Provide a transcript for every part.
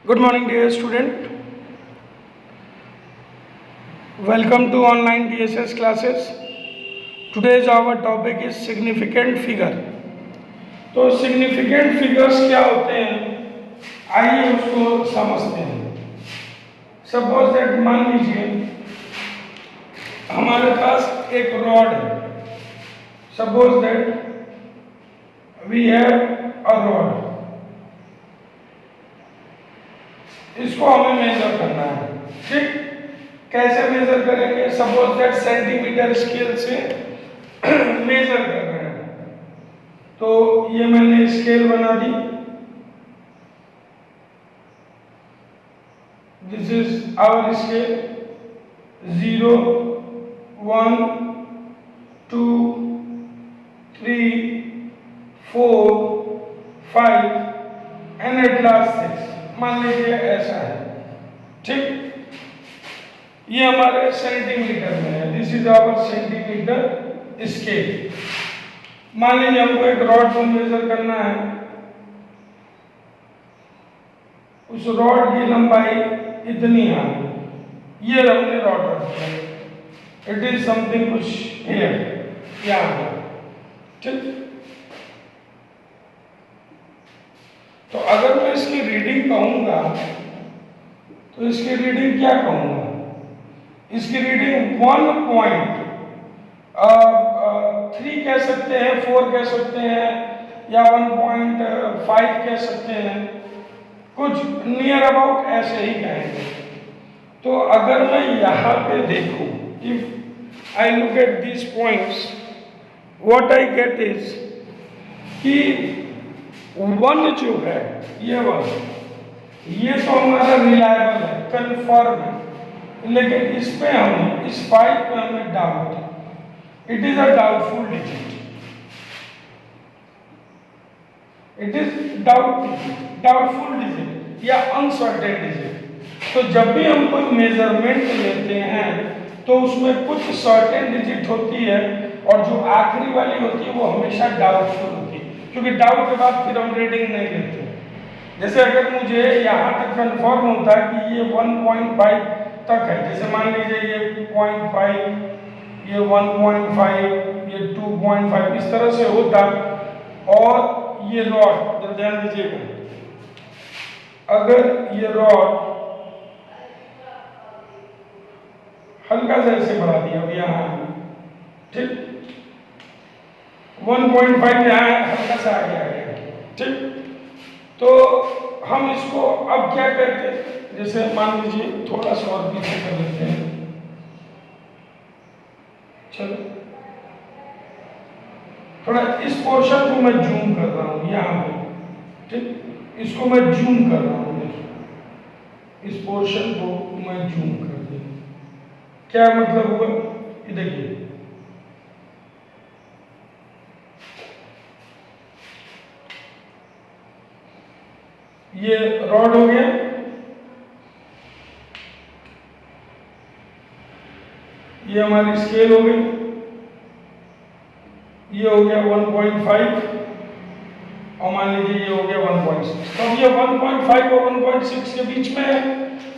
Good morning, dear student. Welcome to online DSS classes. Today's our topic is significant figure. तो significant figures क्या होते हैं, आइए उसको समझते हैं. Suppose that मान लीजिए हमारे पास एक रॉड है. Suppose that we have a rod. इसको हमें मेजर करना है. ठीक, कैसे मेजर करेंगे? सपोज दैट सेंटीमीटर स्केल से मेजर कर रहे हैं. तो ये मैंने स्केल बना दी. This is our scale. 0 1 2 3 4 5 and at last 6. मान लीजिए ऐसा है. ठीक, ये हमारे सेंटीमीटर में है. This is our centimetre scale. मान लीजिए हमको एक रॉड को मेजर करना है. उस रॉड की लंबाई इतनी है. ये हमने रॉड रखी है. इट इज समथिंग कुछ हियर, यहाँ. ठीक, तो अगर मैं इसकी रीडिंग कहूंगा तो इसकी रीडिंग क्या कहूंगा? इसकी रीडिंग 1.3 कह सकते हैं, 4 कह सकते हैं, या 1.5 कह सकते हैं. कुछ नियर अबाउट ऐसे ही कहेंगे. तो अगर मैं यहाँ पे देखूं, if I look at these points, what I get is कि 1 जो है, ये 1, ये तो हमारा रिलायबल है, कंफर्म है. लेकिन इस पे हमें, इस 5 पे हमें डाउट है. It is a doubtful digit. It is doubtful digit या अनसर्टेन डिजिट. तो जब भी हम कोई मेजरमेंट लेते हैं तो उसमें कुछ सर्टेन डिजिट होती है और जो आखिरी वाली होती है वो हमेशा डाउटफुल होती है, क्योंकि डाउट के बाद फिर हम रीडिंग नहीं लेते. जैसे अगर मुझे यहाँ तक कंफर्म होता है कि ये 1.5 तक है, जैसे मान लीजिए ये 0.5, ये 1.5, ये 2.5, इस तरह से होता. और ये रॉड, ध्यान दीजिएगा, अगर ये रॉड हल्का सा ऐसे बढ़ा दिया अब यहाँ, ठीक, 1.5 यहाँ हल्का सा आ गया. ठीक, तो हम इसको अब क्या करते हैं, जैसे मान लीजिए थोड़ा सा और पीछे कर लेते हैं. चलो, थोड़ा इस पोर्शन को मैं जूम कर रहा हूँ यहाँ पे. ठीक, इसको मैं जूम कर रहा हूँ. इस पोर्शन को मैं जूम कर दिया. क्या मतलब हुआ? ये देखिए, ये रॉड हो गया. ये हमारी स्केल हो गई. ये हो गया 1.5 और मान लीजिए ये हो गया 1.6. तो ये 1.5 और 1.6 के बीच में है.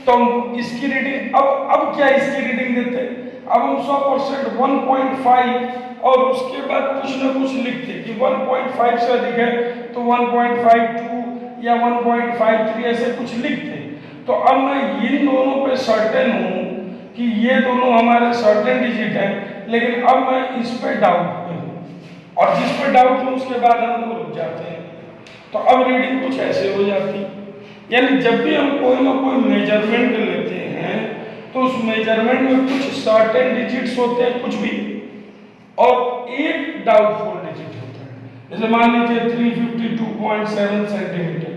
तो हम इसकी रीडिंग अब क्या इसकी रीडिंग देते हैं? अब हम 100% 1.5 और उसके बाद कुछ ना कुछ लिखते कि 1.5 से अधिक है तो 1.52 या 1.53 ऐसे कुछ लिखते. तो अब मैं इन दोनों पे सर्टेन हूँ कि ये दोनों हमारे सर्टेन डिजिट हैं, लेकिन अब मैं इस पे डाउट पे हूँ, और जिस पे डाउट हूँ उसके बाद हम लोग रुक जाते हैं. तो अब रीडिंग कुछ ऐसे हो जाती. यानी जब भी हम कोई ना कोई मेजरमेंट लेते हैं तो उस मेजरमेंट में कुछ सर्टेन डिजिट्स होते हैं, कुछ भी, और एक डाउटफुल डिजिट होता है. जैसे मान लीजिए 352.7 सेंटीमीटर,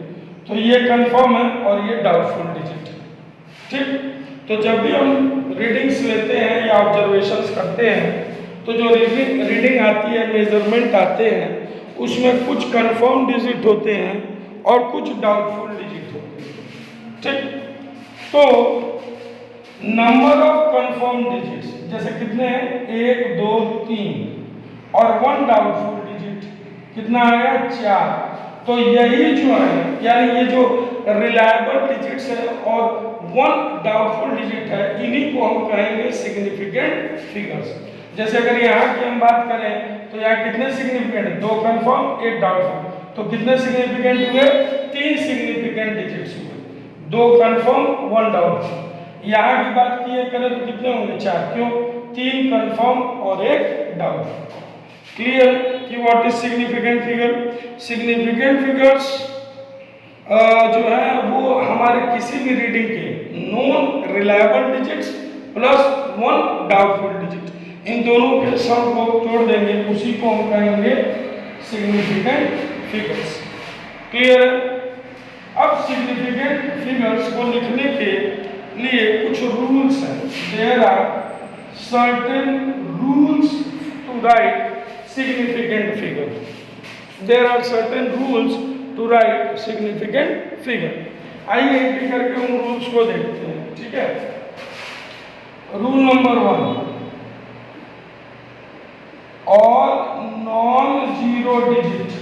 तो ये कंफर्म है और ये डाउटफुल डिजिट है. ठीक, तो जब भी हम रीडिंग्स लेते हैं या ऑब्जर्वेशंस करते हैं तो जो रीडिंग आती है, मेजरमेंट आते हैं, उसमें कुछ कंफर्म डिजिट होते हैं और कुछ डाउटफुल डिजिट होते हैं. ठीक, तो नंबर ऑफ कंफर्म डिजिट्स जैसे कितने हैं? 1 2 3 और 1 डाउटफुल डिजिट कितना आ गया? 4. तो यही जो है, यानी ये जो रिलायबल डिजिट्स है और 1 डाउटफुल डिजिट है, इन्हीं को हम कहेंगे सिग्निफिकेंट फिगर्स। जैसे अगर यहाँ की हम बात करें तो यहाँ कितने सिग्निफिकेंट, 2 कंफर्म 1 डाउटफुल, तो कितने सिग्निफिकेंट हुए, 3 सिग्निफिकेंट डिजिट्स हुए, 2 कंफर्म 1 डाउटफुल। यहाँ की बात की करें तो कितने होंगे, 4, क्यों, 3 कंफर्म और 1 डाउटफुल। क्लियर कि what is significant figure. Significant figures जो है वो हमारे किसी भी रीडिंग के non reliable digits plus 1 doubtful digit, इन दोनों के सम को जोड़ देंगे, उसी को हम कहेंगे सिग्निफिकेंट फिगर्स। क्लियर है। अब सिग्निफिकेंट फिगर्स को लिखने के लिए कुछ रूल्स हैं। There are certain rules to write significant figure. There are certain rules to write significant figure. आइए एक एक करके उन रूल्स को देखते हैं, ठीक है। Rule number 1, all non-zero digits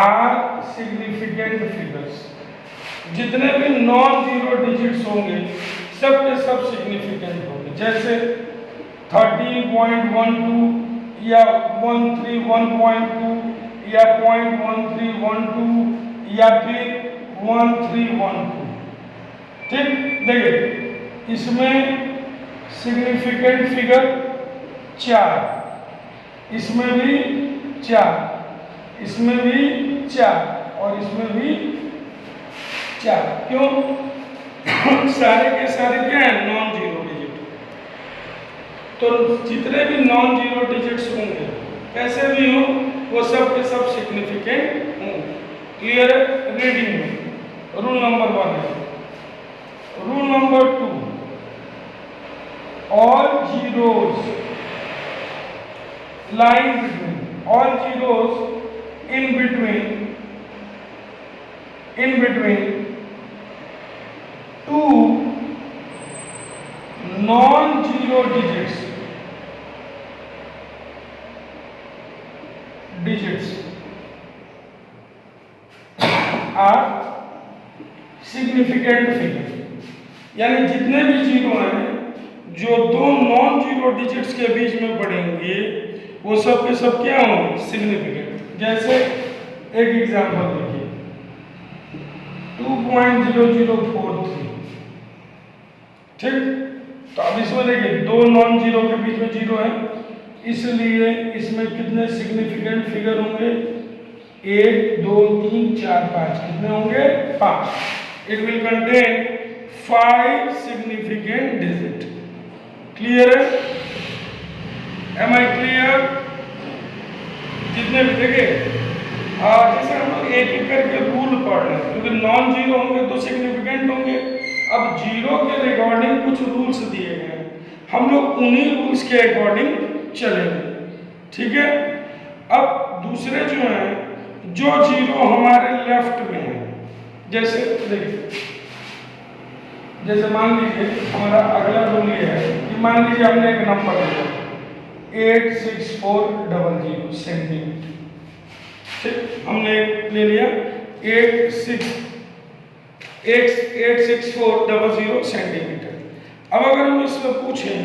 are significant figures. जितने भी नॉन जीरो डिजिट्स होंगे सब के सब सिग्निफिकेंट होंगे। जैसे 13.12 या 131.2 या 0.1312 या फिर 1312। ठीक, देखिए इसमें सिग्निफिकेंट फिगर 4, इसमें भी 4, इसमें भी 4 और इसमें भी 4। क्यों, सारे के सारे क्या है, नॉन जीरो डिजिट। तो जितने भी नॉन जीरो डिजिट्स होंगे कैसे भी हो वो सब के सब सिग्निफिकेंट होंगे। क्लियर है। रीडिंग में रूल नंबर 1 है। Rule number 2, all zeros line between, all zeros in between 2 non-zero digits are significant figure। यानी जितने भी जीरो हैं जो 2 नॉन जीरो डिजिट्स के बीच में पड़ेंगे वो सब के सब क्या होंगे, सिग्निफिकेंट। जैसे एक एग्जांपल देखिए 2.0043। ठीक, तो अब इसमें देखिए 2 नॉन जीरो के बीच में जीरो है, इसलिए इसमें कितने सिग्निफिकेंट फिगर होंगे, 1 2 3 4 5, कितने होंगे, 5। It will contain 5 significant digit. Clear है। Am I clear. जितने भी देखिए जैसे हम लोग एक एक करके रूल पढ़ रहे हैं, क्योंकि नॉन जीरो होंगे तो सिग्निफिकेंट होंगे। अब जीरो के रिगार्डिंग कुछ रूल्स दिए गए हैं, हम लोग उन्हीं रूल्स के अकॉर्डिंग चलेंगे। ठीक है। अब दूसरे जो हैं, जो जीरो हमारे लेफ्ट में है, जैसे देखिए, जैसे मान लीजिए हमारा अगला रूल ये है कि मान लीजिए हमने एक नंबर लिया 86400 सेंटीमीटर। ठीक, हमने ले लिया 86400 सेंटीमीटर। अब अगर हम इसमें पूछें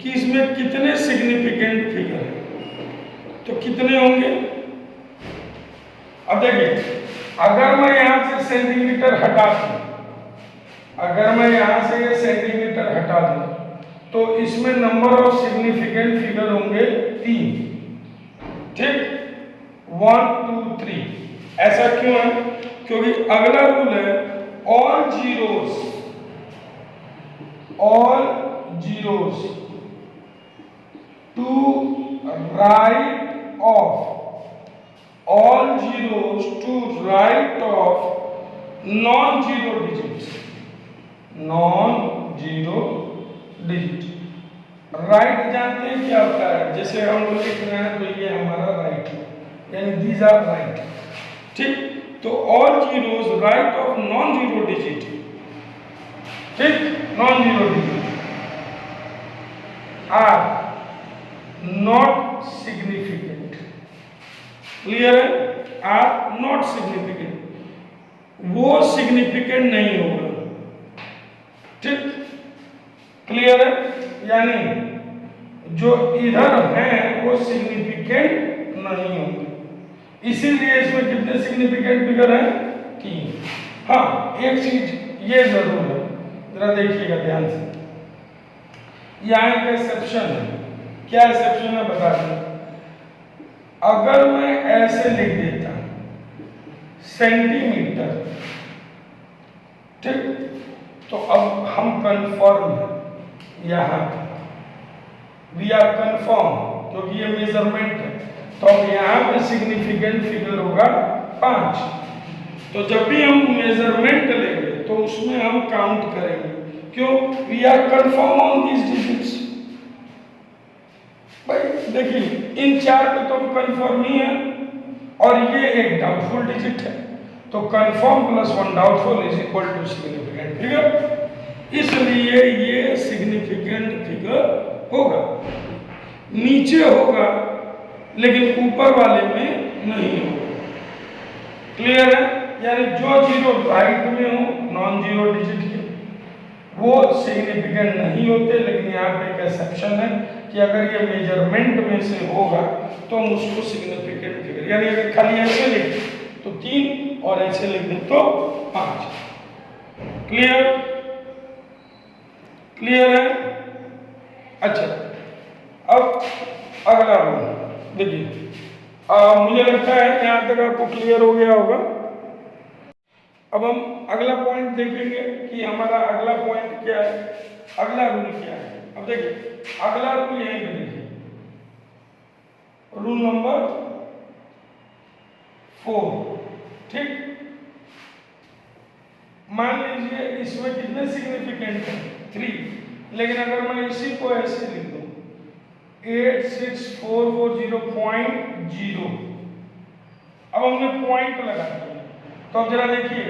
कि इसमें कितने सिग्निफिकेंट फिगर हैं तो कितने होंगे। अब देखिए, अगर मैं यहां से सेंटीमीटर हटा दूं, अगर मैं यहां से ये सेंटीमीटर हटा दूं तो इसमें नंबर ऑफ सिग्निफिकेंट फिगर होंगे 3। ठीक, 1 2 3। ऐसा क्यों है, क्योंकि अगला रूल है all zeros to right of, all zeros to right of non zero digits, non zero digit. Right जानते हैं क्या होता है, जैसे हम लोग लिख रहे हैं तो ये हमारा राइट है, यानी दीज आर राइट। ठीक, तो all zeros right of non zero digit. ठीक, non zero digit are not significant. Clear है। आर नॉट सिग्निफिकेंट, वो सिग्निफिकेंट नहीं होगा। ठीक, क्लियर है? यानी जो इधर है वो सिग्निफिकेंट नहीं होंगे, इसीलिए इसमें कितने सिग्निफिकेंट फिगर हैं? 3। हाँ, एक चीज ये जरूर है, जरा देखिएगा ध्यान से, यहाँ एक एक्सेप्शन है। क्या एक्सेप्शन है बता दें। अगर मैं ऐसे लिख देता सेंटीमीटर, ठीक, तो अब हम कंफर्म है यहाँ वी आर कंफर्म, क्योंकि ये मेजरमेंट है, तो अब यहाँ पे सिग्निफिकेंट फिगर होगा 5। तो जब भी हम मेजरमेंट लेंगे तो उसमें हम काउंट करेंगे, क्यों? We are confirm on these digits. भाई देखिए इन 4 पे तो हम कंफर्म ही है, और ये एक डाउटफुल डिजिट है, तो confirm plus 1 doubtful is equal to significant figure, इसलिए ये सिग्निफिकेंट फिगर होगा। नीचे होगा लेकिन ऊपर वाले में नहीं होगा। क्लियर है? यानी जो जीरो राइट में हो नॉन जीरो डिजिट के वो सिग्निफिकेंट नहीं होते, लेकिन यहाँ पे एक एक्सेप्शन है कि अगर ये मेजरमेंट में से होगा तो हम उसको सिग्निफिकेंट फिगर, यानी अगर खाली ऐसे लिख तो 3 और ऐसे लिख दें तो 5। क्लियर? क्लियर है? अच्छा, अब अगला रूल देखिए, मुझे लगता है यहाँ तक आपको क्लियर हो गया होगा। अब हम अगला पॉइंट देखेंगे कि हमारा अगला पॉइंट क्या है, अगला रूल क्या है। अब देखिए अगला रूल यहीं पे देखिए, रूल नंबर 4। ठीक, मान लीजिए इसमें कितने सिग्निफिकेंट हैं? 3, लेकिन अगर मैं इसी को ऐसे लिख दूं 86440.0, अब हमने पॉइंट लगा दिया, तो अब जरा देखिए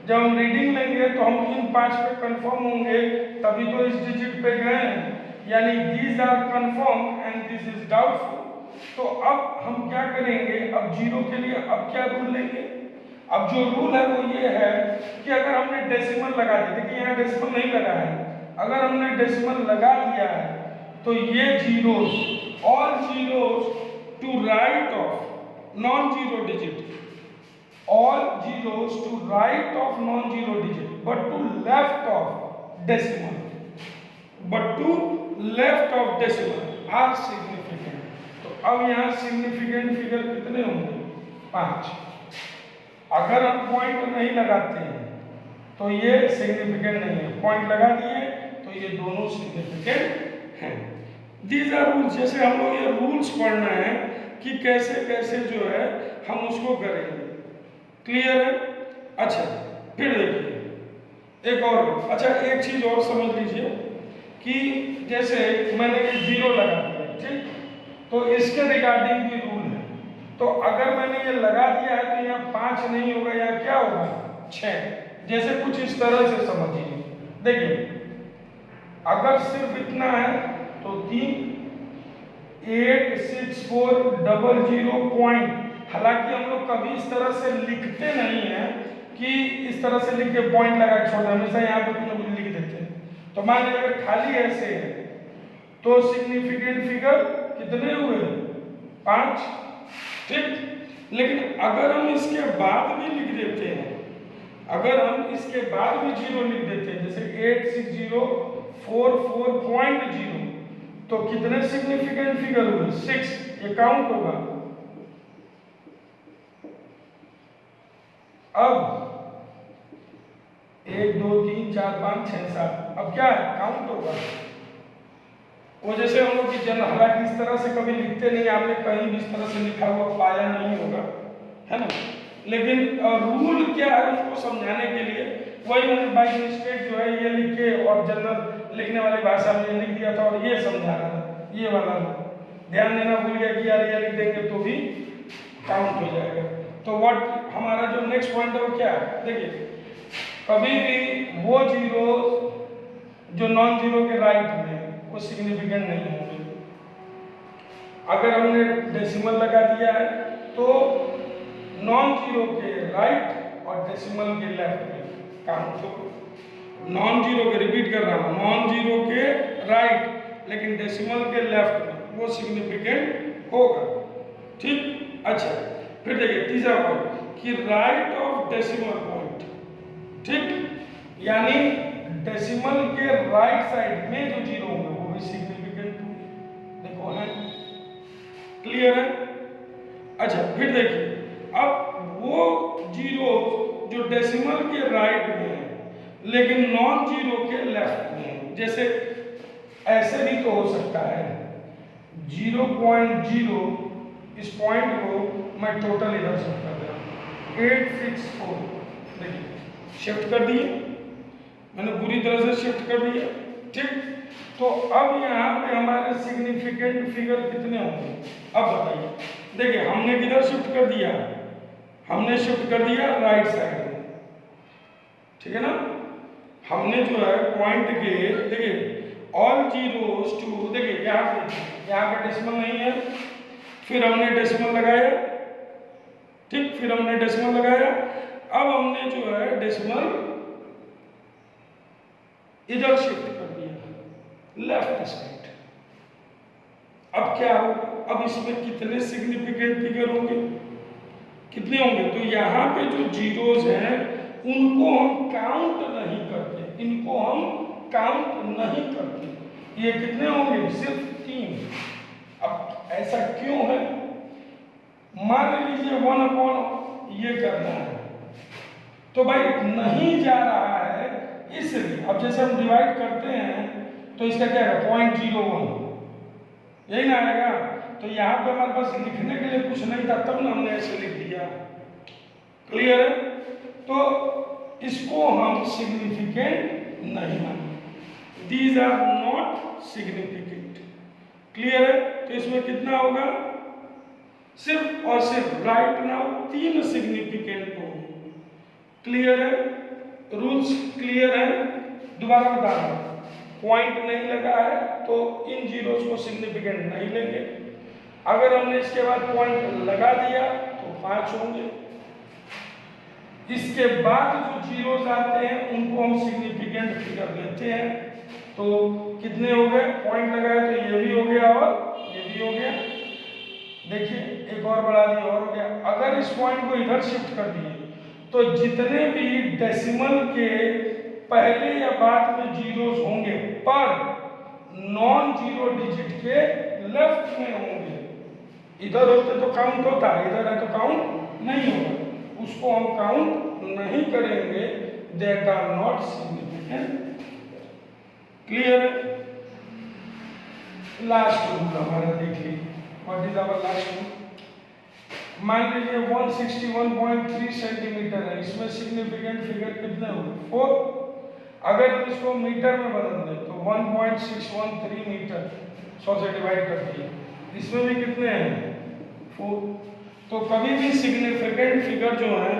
जब हम रीडिंग लेंगे तो हम इन 5 पे कंफर्म होंगे, तभी तो इस डिजिट पे गए हैं, यानी these are confirm and this is doubtful. तो अब हम क्या करेंगे, अब 0 के लिए अब क्या रूल लेंगे? अब जो रूल है वो ये है कि अगर हमने डेसिमल लगा दिया, देखिए यहाँ डेसिमल नहीं लगा है, अगर हमने डेसिमल लगा दिया है तो ये zeros, all zeros to right of non zero digit, all zeros to right of non-zero digit but to left of decimal, but to left of decimal are significant। तो अब यहाँ significant फिगर कितने होंगे? 5। अगर हम पॉइंट नहीं लगाते हैं तो ये सिग्निफिकेंट नहीं है, पॉइंट लगा दिए तो ये दोनों सिग्निफिकेंट हैं। दीज आर रूल्स, जैसे हम लोग ये रूल्स पढ़ना है कि कैसे कैसे जो है हम उसको करेंगे। क्लियर है? अच्छा, फिर देखिए एक और, अच्छा एक चीज और समझ लीजिए कि जैसे मैंने ये 0 लगा दिया, ठीक, तो इसके रिगार्डिंग भी रूल है। तो अगर मैंने ये लगा दिया है तो यहाँ 5 नहीं होगा, यहाँ क्या होगा? 6। जैसे कुछ इस तरह से समझिए, देखिए अगर सिर्फ इतना है तो 3 86400 पॉइंट, हालांकि हम लोग कभी इस तरह से लिखते नहीं हैं कि इस तरह से लिख के पॉइंट लगा के छोड़, हमेशा यहाँ पे कुछ ना कुछ लिख देते हैं। तो मान लीजिए अगर खाली ऐसे है तो सिग्निफिकेंट फिगर कितने हुए? 5। ठीक, लेकिन अगर हम इसके बाद भी लिख देते हैं, अगर हम इसके बाद भी 0 लिख देते हैं, जैसे 86044.0, तो कितने सिग्निफिकेंट फिगर हुए? 6। ये काउंट होगा। अब 1 2 3 4 5 6 7, अब क्या है? काउंट होगा। वो जैसे हम लोग की जन्म, हालांकि इस तरह से कभी लिखते नहीं, आपने कहीं भी इस तरह से लिखा हुआ पाया नहीं होगा, है ना, लेकिन रूल क्या है उसको समझाने के लिए वही मैंने बाई मिस्टेक जो है ये लिख के और जनरल लिखने वाली भाषा में लिख दिया था, और ये समझा रहा था, ये वाला ध्यान देना भूल गया कि यार ये लिख देंगे तो भी काउंट हो जाएगा। तो व्हाट हमारा जो नेक्स्ट पॉइंट है वो क्या है? देखिए कभी भी वो जीरो जो नॉन जीरो के राइट में वो सिग्निफिकेंट नहीं होंगे। अगर हमने डेसिमल लगा दिया है तो नॉन जीरो के राइट और डेसिमल के लेफ्ट में काउंट होगा। नॉन जीरो के, रिपीट कर रहा हूँ, नॉन जीरो के राइट लेकिन डेसिमल के लेफ्ट में वो सिग्निफिकेंट होगा। ठीक, अच्छा फिर देखिए तीसरा पॉइंट कि राइट ऑफ डेसिमल पॉइंट। ठीक, यानी डेसिमल के राइट साइड में जो जीरो होंगे वो भी सिग्निफिकेंट होंगे। देखो है, क्लियर है? अच्छा फिर देखिए अब वो जीरो जो डेसिमल के राइट में है लेकिन नॉन जीरो के लेफ्ट में है, जैसे ऐसे भी तो हो सकता है 0.0, इस पॉइंट को मैं टोटल इधर शिफ्ट कर दे रहा हूँ 864, देखिए शिफ्ट कर दिए मैंने, पूरी तरह से शिफ्ट कर दिया। ठीक, तो अब यहाँ पे हमारे सिग्निफिकेंट फिगर कितने होंगे अब बताइए। देखिए हमने किधर शिफ्ट कर दिया, हमने शिफ्ट कर दिया राइट साइड में, ठीक है ना। हमने जो है पॉइंट के, देखिए ऑल जीरोस टू, देखिए यहाँ पे डेसिमल नहीं है, फिर हमने डेसिमल लगाया। ठीक, फिर हमने डेसिमल लगाया, अब हमने जो है डेसिमल इधर शिफ्ट कर दिया लेफ्ट साइड। अब क्या होगा, अब इसमें कितने सिग्निफिकेंट फिगर होंगे, कितने होंगे? तो यहाँ पे जो जीरोस हैं उनको हम काउंट नहीं करते, इनको हम काउंट नहीं करते। ये कितने होंगे? सिर्फ 3। अब ऐसा क्यों है? मान लीजिए 1/, ये करना है तो भाई नहीं जा रहा है, इसलिए अब जैसे हम डिवाइड करते हैं तो इसका क्या है 0.01, यही ना आएगा। तो यहाँ पे हमारे पास लिखने के लिए कुछ नहीं था, तब ना हमने ऐसे लिख दिया। क्लियर है? तो इसको हम सिग्निफिकेंट नहीं मानेंगे, these are not significant. Clear है? तो इसमें कितना होगा? सिर्फ और सिर्फ राइट नाउ 3 सिग्निफिकेंट होंगे। क्लियर है? रूल्स क्लियर है? दोबारा बता रहा हूं, पॉइंट नहीं लगा है तो इन जीरोस को सिग्निफिकेंट नहीं लेंगे। अगर हमने इसके बाद पॉइंट लगा दिया तो 5 होंगे। इसके बाद जो जीरोस आते हैं उनको हम सिग्निफिकेंट फिगर लेते हैं। तो कितने हो गए? पॉइंट लगाया तो ये भी हो गया और ये भी हो गया। देखिए एक और बढ़ा दिया और हो गया। अगर इस पॉइंट को इधर शिफ्ट कर दिए तो जितने भी डेसिमल के पहले या बाद में जीरोस होंगे पर नॉन जीरो डिजिट के लेफ्ट में होंगे। इधर होते तो काउंट होता, इधर है तो काउंट नहीं होगा, उसको हम काउंट नहीं करेंगे। That are not significant. Clear है? लास्ट रूल हमारा देख लीजिए। What is our last rule? मान लीजिए 161.3 सेंटीमीटर है, इसमें सिग्निफिकेंट फिगर कितने होंगे? 4। अगर हम इसको मीटर में बदल दें तो 1.613 मीटर 100 से डिवाइड करती है, इसमें भी कितने हैं? 4। तो कभी भी सिग्निफिकेंट फिगर जो है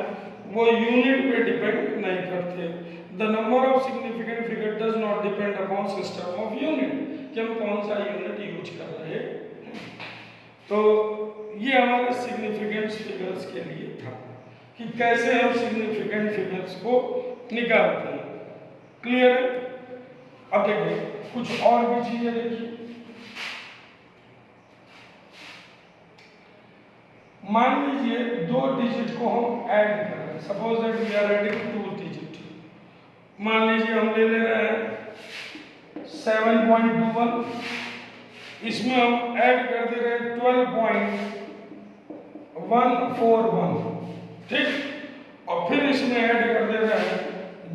वो यूनिट पे डिपेंड नहीं करते। The number of significant figure does not depend upon system of unit, कि हम कौन सा यूनिट यूज कर रहे हैं। तो ये हमारे सिग्निफिकेंट फिगर्स के लिए था कि कैसे हम सिग्निफिकेंट फिगर्स को निकालते हैं। क्लियर है? अब देखिए कुछ और भी चीजें देखिए। मान लीजिए 2 डिजिट को हम ऐड कर रहे हैं, suppose that we are adding 2 digit. मान लीजिए हम ले ले रहे हैं 7.21, इसमें हम ऐड कर दे रहे हैं 12.141, ठीक, और फिर इसमें ऐड कर दे रहे हैं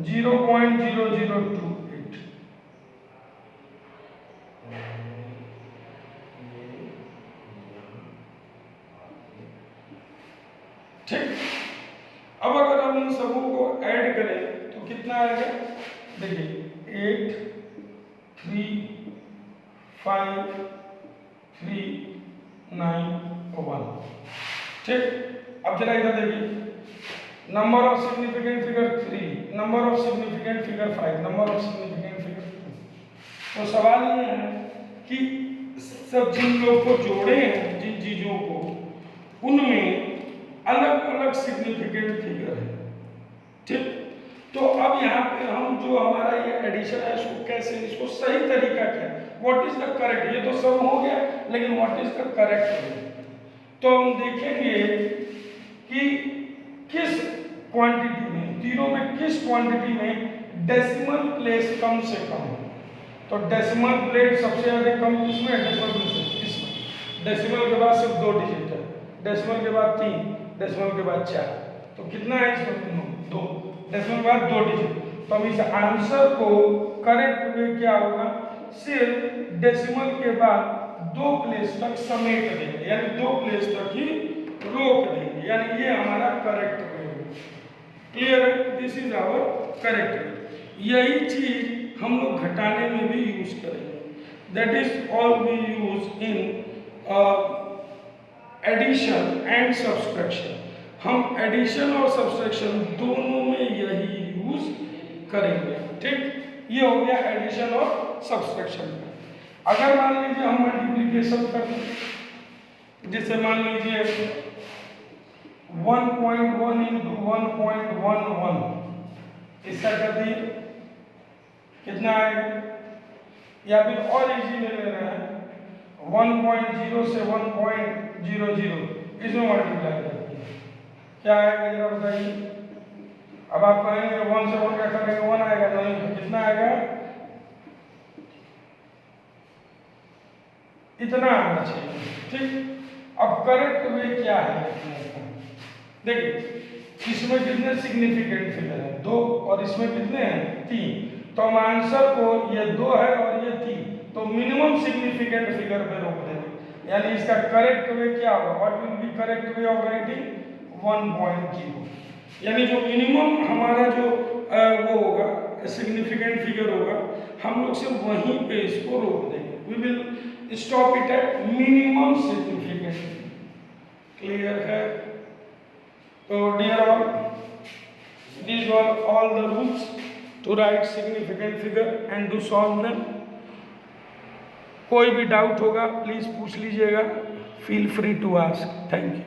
0.0028। ठीक, अब अगर हम इन सबों को ऐड करें तो कितना आएगा? देखिए 8, 3, 5, 3, 9 और 1। ठीक, अब जरा इधर देखिए, number of significant figure 3, number of significant figure 5, number of significant figure 2। तो सवाल ये है कि सब जिन लोग को जोड़े हैं, जिन चीजों को, उनमें अलग अलग अलग सिग्निफिकेंट फिगर है। ठीक, तो अब यहाँ पे हम जो हमारा ये एडिशन है इसको कैसे, इसको सही तरीका क्या है, व्हाट इज द करेक्ट, ये तो सम हो गया लेकिन what is the correct way. तो हम देखेंगे कि किस क्वांटिटी में, तीनों में किस क्वांटिटी में डेसिमल प्लेस कम से कम है। तो डेसिमल प्लेस सबसे ज्यादा कम किसमें है, डेसिमल प्लेस इसमें। डेसिमल के बाद सिर्फ 2 डिजिट है, डेसिमल के बाद 3, डेसिमल के बाद 4, तो कितना है इसमें 2, डेसिमल के बाद 2 डिजिट। तो हम इस आंसर को करेक्ट वे क्या होगा, सिर्फ डेसिमल के बाद 2 प्लेस तक समेट देंगे, यानी 2 प्लेस तक ही रोक देंगे, यानी ये हमारा करेक्ट वे है। क्लियर है, this is our correct way. यही चीज हम लोग घटाने में भी यूज करेंगे, that is all we use in addition and subtraction. हम एडिशन और सब्सट्रैक्शन दोनों में यही यूज करेंगे। ठीक, ये हो गया एडिशन और सब्सट्रैक्शन। अगर मान लीजिए हम मल्टीप्लिकेशन करते हैं, जैसे मान लीजिए 1.1 इंटू 1.11, इसका कर दिए कितना आएगा, या फिर और इजी ले ले रहे हैं 1.0 से 1.00, इसमें मल्टीप्लाई करते हैं, क्या आएगा जरा बताइए। अब आप कहेंगे 1 से 1 क्या करेंगे, 1 आएगा, नहीं तो कितना आएगा, इतना आना चाहिए। ठीक, अब करेक्ट वे क्या है, देखिए इसमें कितने सिग्निफिकेंट फिगर है 2 और इसमें कितने हैं 3, तो हम आंसर को ये 2 है और ये 3, तो मिनिमम सिग्निफिकेंट फिगर पे रोक देंगे, यानी इसका करेक्ट वे क्या होगा, what will be correct way of writing 1.0, यानी जो मिनिमम हमारा जो वो होगा सिग्निफिकेंट फिगर होगा, हम लोग सिर्फ वहीं पे इसको रोक देंगे, we will stop it at minimum significant. Clear है, तो dear all, these were all the rules to write significant figure and to solve them. कोई भी डाउट होगा प्लीज पूछ लीजिएगा, feel free to ask. Thank you.